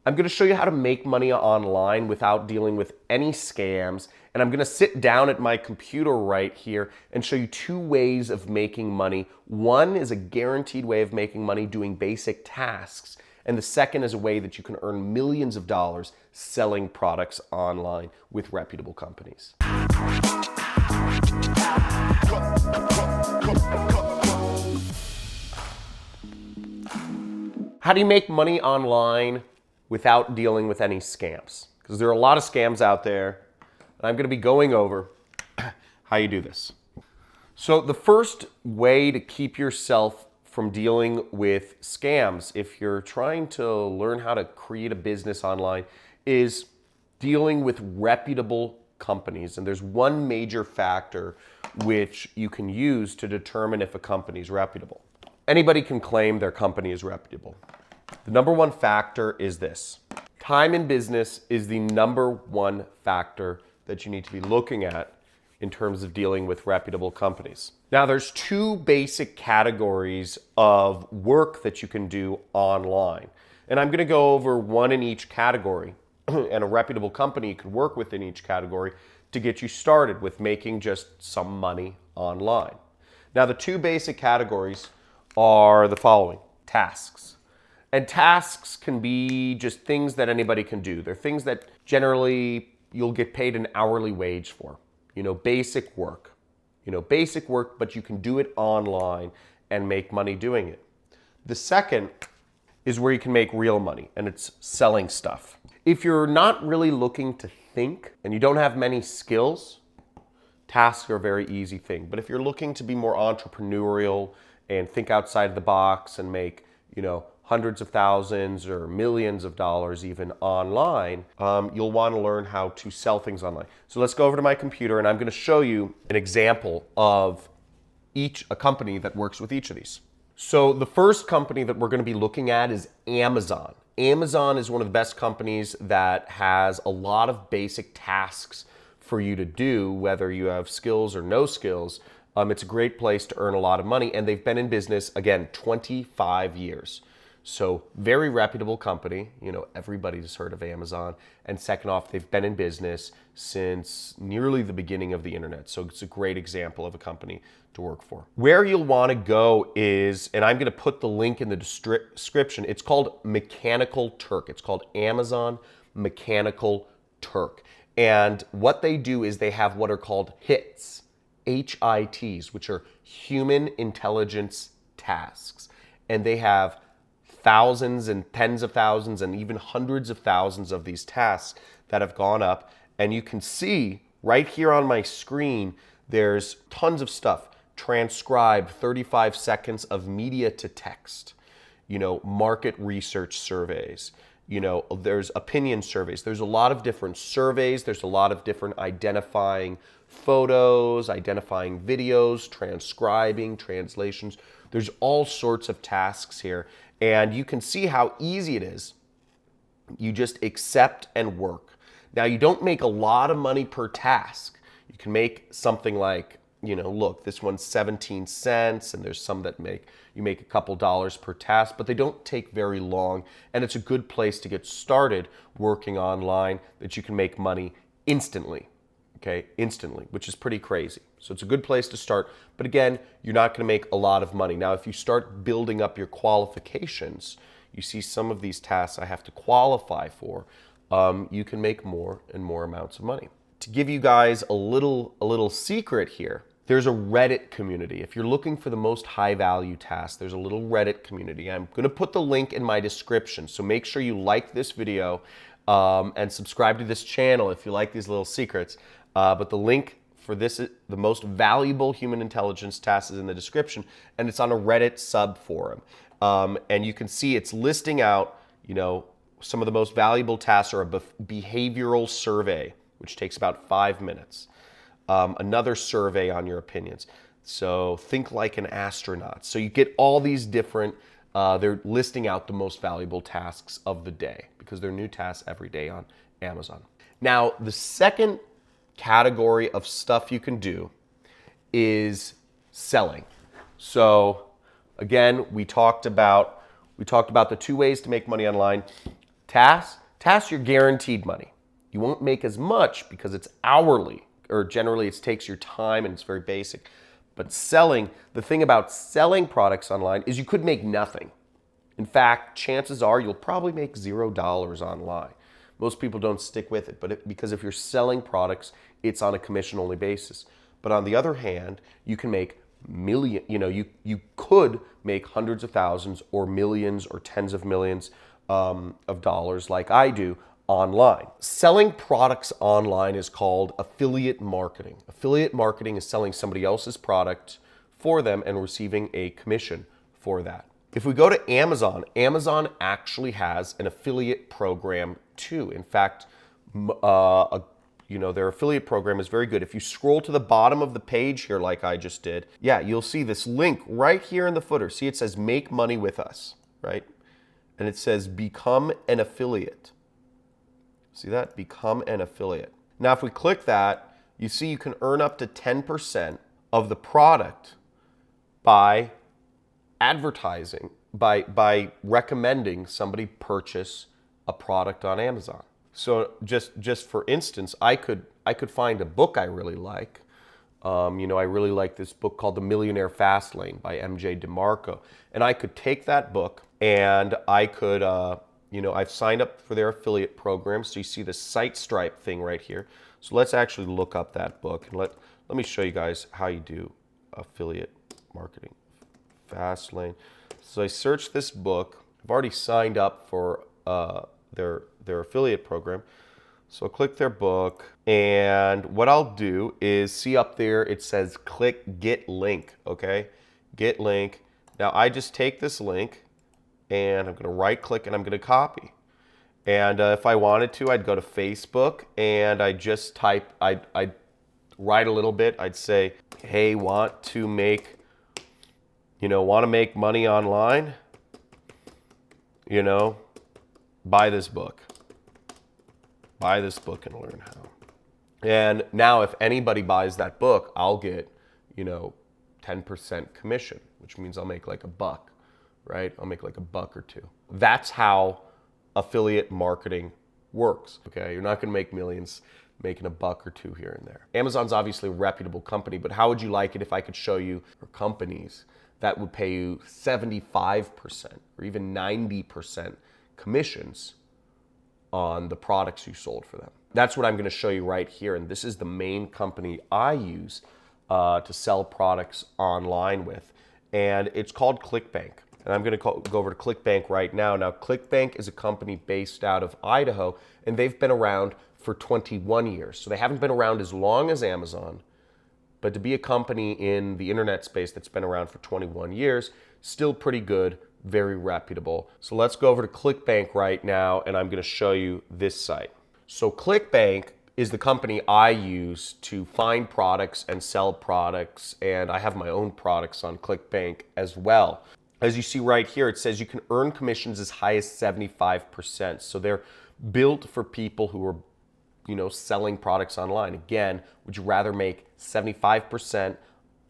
I'm gonna show you how to make money online without dealing with any scams. And I'm gonna sit down at my computer right here and show you two ways of making money. One is a guaranteed way of making money doing basic tasks. And the second is a way that you can earn millions of dollars selling products online with reputable companies. How do you make money online without dealing with any scams? Because there are a lot of scams out there, and I'm going to be going over how you do this. So the first way to keep yourself from dealing with scams, if you're trying to learn how to create a business online, is dealing with reputable companies. And there's one major factor which you can use to determine if a company is reputable. Anybody can claim their company is reputable. The number one factor is this. Time in business is the number one factor that you need to be looking at in terms of dealing with reputable companies. Now, there's two basic categories of work that you can do online. And I'm going to go over one in each category. And a reputable company you can work with in each category to get you started with making just some money online. Now, the two basic categories are the following: tasks. And tasks can be just things that anybody can do. They're things that generally you'll get paid an hourly wage for. Basic work. Basic work, but you can do it online and make money doing it. The second is where you can make real money, and it's selling stuff. If you're not really looking to think and you don't have many skills, tasks are a very easy thing. But if you're looking to be more entrepreneurial and think outside the box and make, hundreds of thousands or millions of dollars even online, you'll want to learn how to sell things online. So let's go over to my computer and I'm going to show you an example of a company that works with each of these. So the first company that we're going to be looking at is Amazon. Amazon is one of the best companies that has a lot of basic tasks for you to do, whether you have skills or no skills. It's a great place to earn a lot of money, and they've been in business, again, 25 years. So very reputable company. Everybody's heard of Amazon. And second off, they've been in business since nearly the beginning of the internet. So it's a great example of a company to work for. Where you'll want to go is, and I'm going to put the link in the description, it's called Mechanical Turk. It's called Amazon Mechanical Turk. And what they do is they have what are called HITs, HITs, which are human intelligence tasks. And they have thousands and tens of thousands and even hundreds of thousands of these tasks that have gone up. And you can see right here on my screen, there's tons of stuff. Transcribe 35 seconds of media to text, market research surveys, there's opinion surveys. There's a lot of different surveys. There's a lot of different identifying photos, identifying videos, transcribing, translations. There's all sorts of tasks here. And you can see how easy it is. You just accept and work. Now, you don't make a lot of money per task. You can make something like, look, this one's 17 cents, and there's some that you make a couple dollars per task, but they don't take very long. And it's a good place to get started working online that you can make money instantly. Instantly, which is pretty crazy. So it's a good place to start. But again, you're not going to make a lot of money. Now, if you start building up your qualifications, you see some of these tasks I have to qualify for, you can make more and more amounts of money. To give you guys a little secret here, there's a Reddit community. If you're looking for the most high value tasks, there's a little Reddit community. I'm going to put the link in my description. So make sure you like this video and subscribe to this channel if you like these little secrets. But the link for this, the most valuable human intelligence task, is in the description, and it's on a Reddit sub forum. And you can see it's listing out, some of the most valuable tasks are a behavioral survey, which takes about 5 minutes. Another survey on your opinions. So think like an astronaut. So you get all these different, they're listing out the most valuable tasks of the day because they're new tasks every day on Amazon. Now, the second category of stuff you can do is selling. So again, we talked about the two ways to make money online. TAS, you're guaranteed money. You won't make as much because it's hourly, or generally it takes your time and it's very basic. But the thing about selling products online is you could make nothing. In fact, chances are you'll probably make $0 online. Most people don't stick with it, because if you're selling products, it's on a commission-only basis. But on the other hand, you can make you could make hundreds of thousands or millions or tens of millions of dollars like I do online. Selling products online is called affiliate marketing. Affiliate marketing is selling somebody else's product for them and receiving a commission for that. If we go to Amazon, Amazon actually has an affiliate program too. In fact, their affiliate program is very good. If you scroll to the bottom of the page here, like I just did, you'll see this link right here in the footer. See, it says make money with us, right? And it says become an affiliate. See that? Become an affiliate. Now, if we click that, you see you can earn up to 10% of the product by advertising, by recommending somebody purchase a product on Amazon. So just for instance, I could find a book I really like. I really like this book called The Millionaire Fast Lane by MJ DeMarco. And I could take that book and I could, I've signed up for their affiliate program. So you see the SiteStripe thing right here. So let's actually look up that book and let me show you guys how you do affiliate marketing. Fast Lane. So I searched this book. I've already signed up for their affiliate program. So I'll click their book, and what I'll do is see up there it says click get link, okay? Get link. Now I just take this link and I'm gonna right click and I'm gonna copy. And if I wanted to, I'd go to Facebook and I'd write a little bit. I'd say, hey, want to make money online? Buy this book. Buy this book and learn how. And now if anybody buys that book, I'll get, 10% commission, which means I'll make like $1, right? I'll make like $1 or $2. That's how affiliate marketing works, okay? You're not gonna make millions making $1 or $2 here and there. Amazon's obviously a reputable company, but how would you like it if I could show you companies that would pay you 75% or even 90% commissions on the products you sold for them? That's what I'm going to show you right here, and this is the main company I use to sell products online with, and it's called ClickBank. And I'm going to go over to ClickBank right now. Now, ClickBank is a company based out of Idaho, and they've been around for 21 years. So they haven't been around as long as Amazon, but to be a company in the internet space that's been around for 21 years, still pretty good, very reputable. So let's go over to ClickBank right now, and I'm going to show you this site. So ClickBank is the company I use to find products and sell products, and I have my own products on ClickBank as well. As you see right here, it says you can earn commissions as high as 75%. So they're built for people who are, selling products online. Again, would you rather make 75%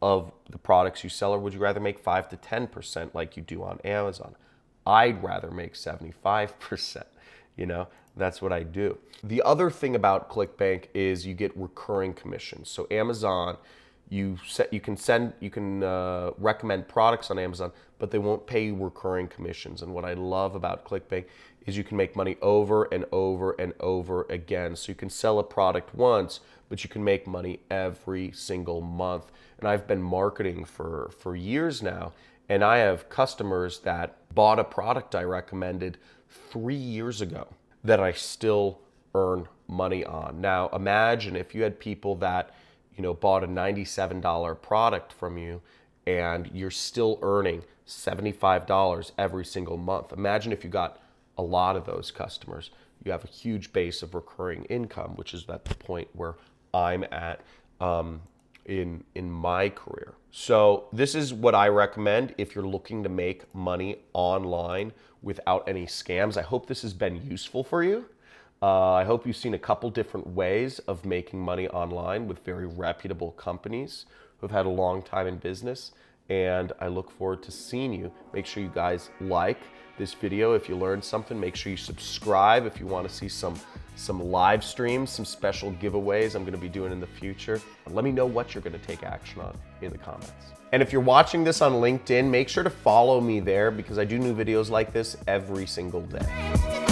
of the products you sell, or would you rather make 5 to 10% like you do on Amazon? I'd rather make 75%. That's what I do. The other thing about ClickBank is you get recurring commissions. So Amazon, you can recommend products on Amazon, but they won't pay you recurring commissions. And what I love about ClickBank is you can make money over and over and over again. So you can sell a product once, but you can make money every single month. And I've been marketing for years now, and I have customers that bought a product I recommended 3 years ago that I still earn money on. Now, imagine if you had people that bought a $97 product from you and you're still earning $75 every single month. Imagine if you got a lot of those customers. You have a huge base of recurring income, which is at the point where I'm at in my career. So this is what I recommend if you're looking to make money online without any scams. I hope this has been useful for you. I hope you've seen a couple different ways of making money online with very reputable companies who've had a long time in business. And I look forward to seeing you. Make sure you guys like this video, if you learned something, make sure you subscribe if you want to see some live streams, some special giveaways I'm going to be doing in the future. And let me know what you're going to take action on in the comments. And if you're watching this on LinkedIn, make sure to follow me there because I do new videos like this every single day.